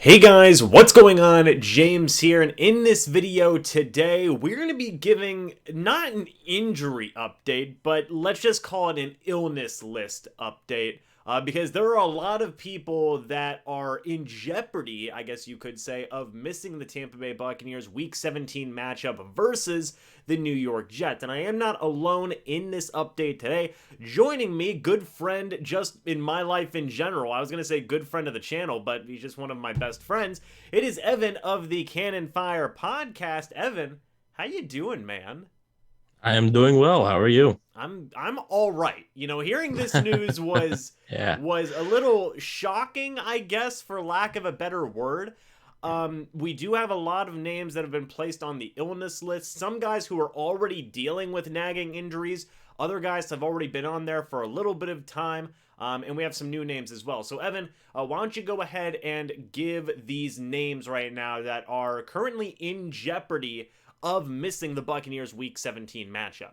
Hey guys, what's going on? James here, and in this video today, we're going to be giving not an injury update, but let's just call it an illness list update, because there are a lot of people that are in jeopardy, I guess you could say, of missing the Tampa Bay Buccaneers Week 17 matchup versus the New York Jets. And I am not alone in this update today. Joining me, good friend just in my life in general. I was going to say good friend of the channel, but he's just one of my best friends. It is Evan of the Cannon Fire podcast. Evan, how you doing, man? I am doing well. How are you? I'm all right. You know, hearing this news was Yeah. was a little shocking, I guess, for lack of a better word. We do have a lot of names that have been placed on the illness list. Some guys who are already dealing with nagging injuries. Other guys have already been on there for a little bit of time. And we have some new names as well. So, Evan, why don't you go ahead and give these names right now that are currently in jeopardy of missing the Buccaneers Week 17 matchup?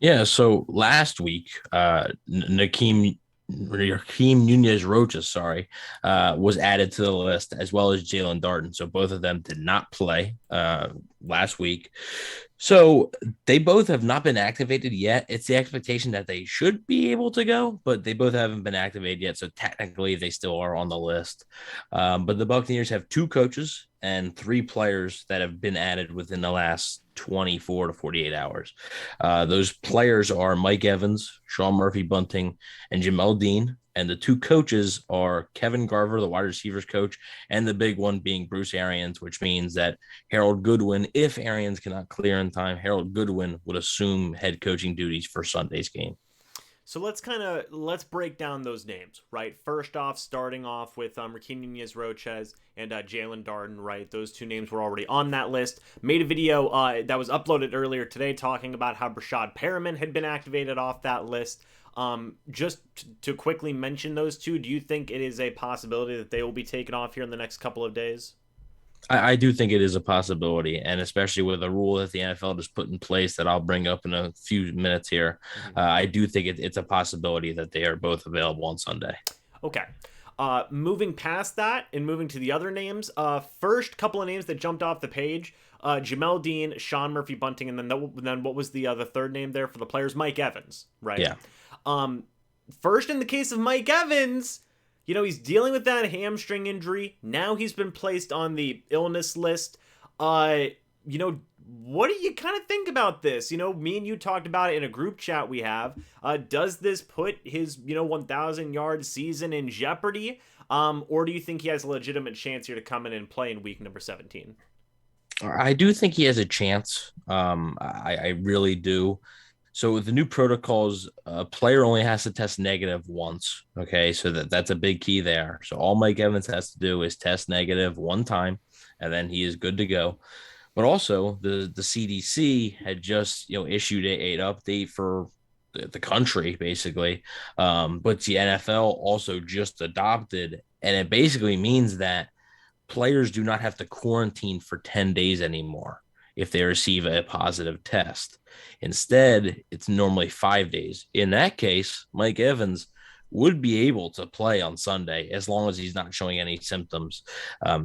Yeah. So last week, Nakeem Nunez Rocha, was added to the list as well as Jalen Darden. So both of them did not play last week. So they both have not been activated yet. It's the expectation that they should be able to go, but they both haven't been activated yet. So technically, they still are on the list. But the Buccaneers have two coaches and three players that have been added within the last 24 to 48 hours. Those players are Mike Evans, Sean Murphy Bunting, and Jamel Dean. And the two coaches are Kevin Garver, the wide receivers coach, and the big one being Bruce Arians, which means that Harold Goodwin, if Arians cannot clear in time, Harold Goodwin would assume head coaching duties for Sunday's game. So let's break down those names, right? First off, starting off with Rakeem Nunez Roches and Jalen Darden, right? Those two names were already on that list. Made a video that was uploaded earlier today talking about how Brashad Perriman had been activated off that list. Just to quickly mention those two, do you think it is a possibility that they will be taken off here in the next couple of days? I do think it is a possibility, and especially with a rule that the NFL just put in place that I'll bring up in a few minutes here, Mm-hmm. I do think it's a possibility that they are both available on Sunday. Okay. Moving past that and moving to the other names, first couple of names that jumped off the page, Jamel Dean, Sean Murphy Bunting, and then what was the third name there for the players? Mike Evans, right? Yeah. Um, First, in the case of Mike Evans, you know, he's dealing with that hamstring injury. Now he's been placed on the illness list. Uh, you know, what do you kind of think about this? You know, me and you talked about it in a group chat we have. Does this put his, 1,000-yard season in jeopardy? Or do you think he has a legitimate chance here to come in and play in week number 17? I do think he has a chance. I really do. So with the new protocols, a player only has to test negative once. Okay, so that's a big key there. So all Mike Evans has to do is test negative one time, and then he is good to go. But also the CDC had just issued an update for the country basically, but the NFL also just adopted, and it basically means that players do not have to quarantine for 10 days anymore if they receive a positive test. Instead, it's normally 5 days. In that case, Mike Evans would be able to play on Sunday as long as he's not showing any symptoms.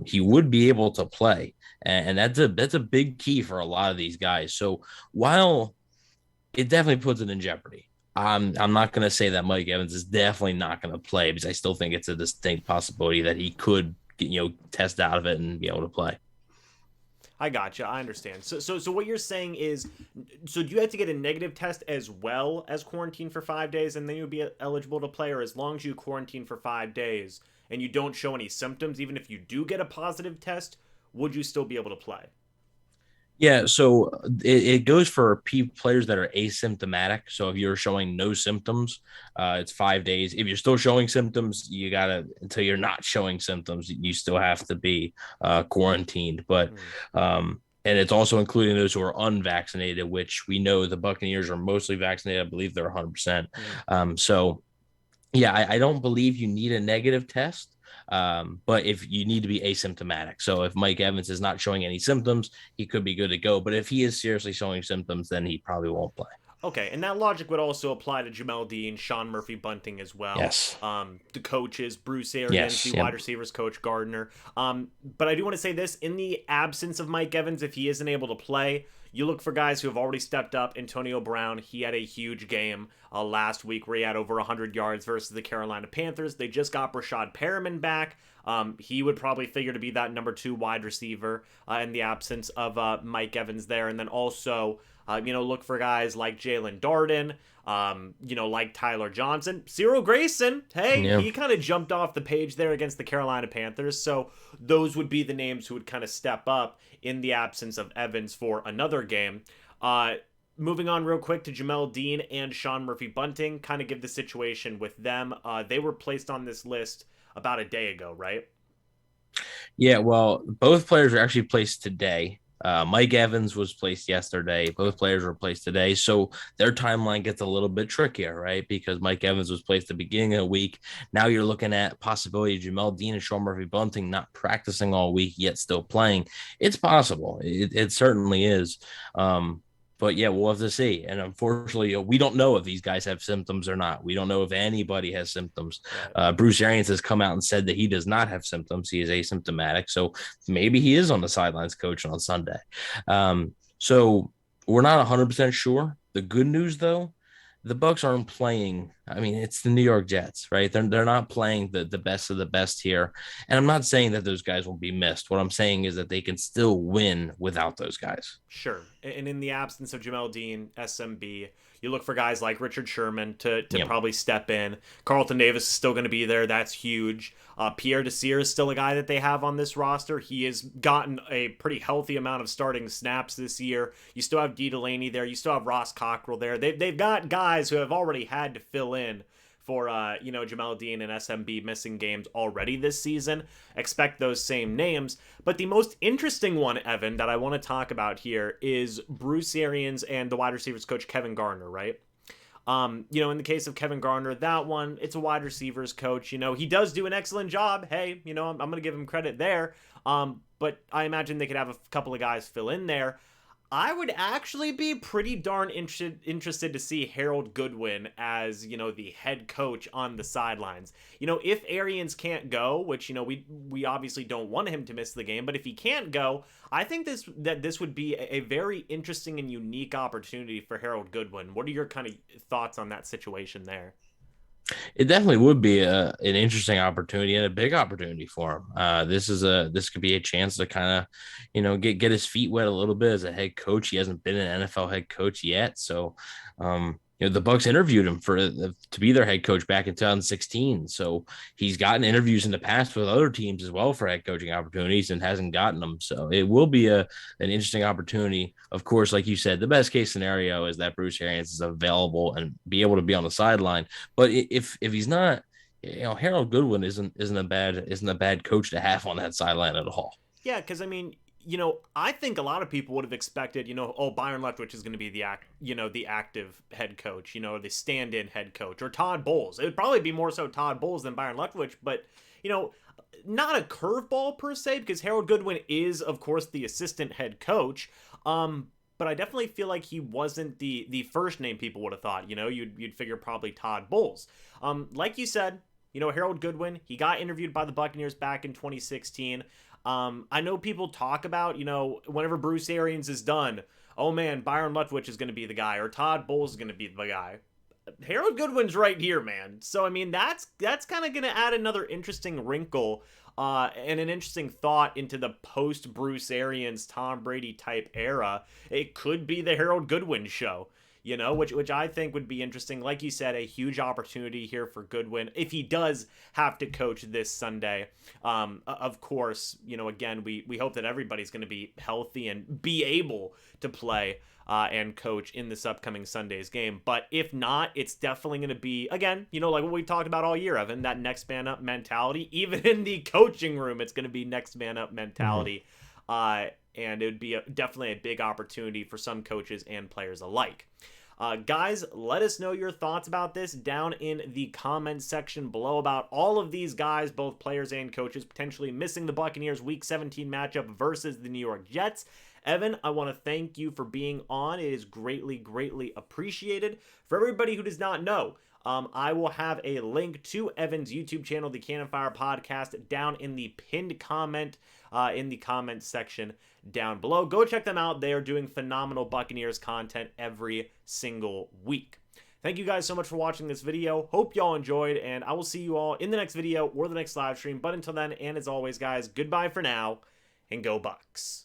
He would be able to play, and that's a big key for a lot of these guys. So while it definitely puts it in jeopardy, I'm not going to say that Mike Evans is definitely not going to play, because I still think it's a distinct possibility that he could test out of it and be able to play. I gotcha. I understand. So what you're saying is, so do you have to get a negative test as well as quarantine for 5 days, and then you'll be eligible to play, or as long as you quarantine for 5 days and you don't show any symptoms, even if you do get a positive test, would you still be able to play? Yeah, so it goes for players that are asymptomatic. So if you're showing no symptoms, it's 5 days. If you're still showing symptoms, you gotta, until you're not showing symptoms, you still have to be quarantined. But Hmm. and it's also including those who are unvaccinated, which we know the Buccaneers are mostly vaccinated. I believe they're 100%. Hmm. So yeah, I don't believe you need a negative test, but if you need to be asymptomatic. So if Mike Evans is not showing any symptoms, he could be good to go. But if he is seriously showing symptoms, then he probably won't play. Okay, and that logic would also apply to Jamel Dean, Sean Murphy-Bunting as well. Yes. The coaches, Bruce Arians, the Yes. wide Yep. receivers coach, Gardner. But I do want to say this, in the absence of Mike Evans, if he isn't able to play, you look for guys who have already stepped up. Antonio Brown, he had a huge game last week where he had over 100 yards versus the Carolina Panthers. They just got Rashad Perriman back. He would probably figure to be that number 2 wide receiver in the absence of Mike Evans there. And then also, look for guys like Jalen Darden, like Tyler Johnson. Cyril Grayson, hey, Yeah. he kind of jumped off the page there against the Carolina Panthers. So those would be the names who would kind of step up in the absence of Evans for another game. Moving on real quick to Jamel Dean and Sean Murphy-Bunting, kind of give the situation with them. They were placed on this list about a day ago, right? Yeah. Well, both players were actually placed today. Mike Evans was placed yesterday. Both players were placed today. So their timeline gets a little bit trickier, right? Because Mike Evans was placed at the beginning of the week. Now you're looking at possibility of Jamel Dean and Sean Murphy-Bunting not practicing all week, yet still playing. It's possible. It certainly is. But yeah, we'll have to see. And unfortunately, we don't know if these guys have symptoms or not. We don't know if anybody has symptoms. Bruce Arians has come out and said that he does not have symptoms. He is asymptomatic. So maybe he is on the sidelines coaching on Sunday. So we're not 100% sure. The good news, though, the Bucs aren't playing. I mean, it's the New York Jets, right? They're not playing the best of the best here. And I'm not saying that those guys will be missed. What I'm saying is that they can still win without those guys. Sure. And in the absence of Jamel Dean, SMB, you look for guys like Richard Sherman to Yep. probably step in. Carlton Davis is still going to be there. That's huge. Pierre Desir is still a guy that they have on this roster. He has gotten a pretty healthy amount of starting snaps this year. You still have Dee Delaney there. You still have Ross Cockrell there. They've got guys who have already had to fill in for Jamel Dean and SMB missing games already this season. Expect those same names. But the most interesting one, Evan, that I want to talk about here is Bruce Arians and the wide receivers coach Kevin Garner, right? In the case of Kevin Garner, that one, it's a wide receivers coach. He does do an excellent job. Hey, I'm going to give him credit there. But I imagine they could have a couple of guys fill in there. I would actually be pretty darn interested to see Harold Goodwin as, the head coach on the sidelines. If Arians can't go, which, we obviously don't want him to miss the game, but if he can't go, I think this would be a very interesting and unique opportunity for Harold Goodwin. What are your kind of thoughts on that situation there? It definitely would be an interesting opportunity and a big opportunity for him. This could be a chance to kind of, get his feet wet a little bit as a head coach. He hasn't been an NFL head coach yet, so the Bucs interviewed him to be their head coach back in 2016. So he's gotten interviews in the past with other teams as well for head coaching opportunities and hasn't gotten them. So it will be an interesting opportunity. Of course, like you said, the best case scenario is that Bruce Arians is available and be able to be on the sideline. But if he's not, Harold Goodwin isn't a bad coach to have on that sideline at all. Yeah, because I think a lot of people would have expected, Byron Leftwich is going to be the active head coach, the stand-in head coach, or Todd Bowles. It would probably be more so Todd Bowles than Byron Leftwich, but not a curveball per se, because Harold Goodwin is, of course, the assistant head coach. But I definitely feel like he wasn't the first name people would have thought. You'd figure probably Todd Bowles. Like you said, Harold Goodwin, he got interviewed by the Buccaneers back in 2016. I know people talk about, whenever Bruce Arians is done, oh man, Byron Leftwich is going to be the guy, or Todd Bowles is going to be the guy. Harold Goodwin's right here, man. So, that's kind of going to add another interesting wrinkle and an interesting thought into the post-Bruce Arians, Tom Brady type era. It could be the Harold Goodwin show. Which I think would be interesting. Like you said, a huge opportunity here for Goodwin if he does have to coach this Sunday. Of course, again, we hope that everybody's going to be healthy and be able to play and coach in this upcoming Sunday's game. But if not, it's definitely going to be, again, like what we talked about all year, Evan, that next man up mentality. Even in the coaching room, it's going to be next man up mentality. And it would be definitely a big opportunity for some coaches and players alike. Guys, let us know your thoughts about this down in the comments section below about all of these guys, both players and coaches, potentially missing the Buccaneers Week 17 matchup versus the New York Jets. Evan, I want to thank you for being on. It is greatly, greatly appreciated. For everybody who does not know, I will have a link to Evan's YouTube channel, the Cannon Fire Podcast, down in the pinned comment in the comments section down below. Go check them out. They are doing phenomenal Buccaneers content every single week. Thank you guys so much for watching this video. Hope y'all enjoyed, and I will see you all in the next video or the next live stream. But until then, and as always, guys, goodbye for now, and go Bucs.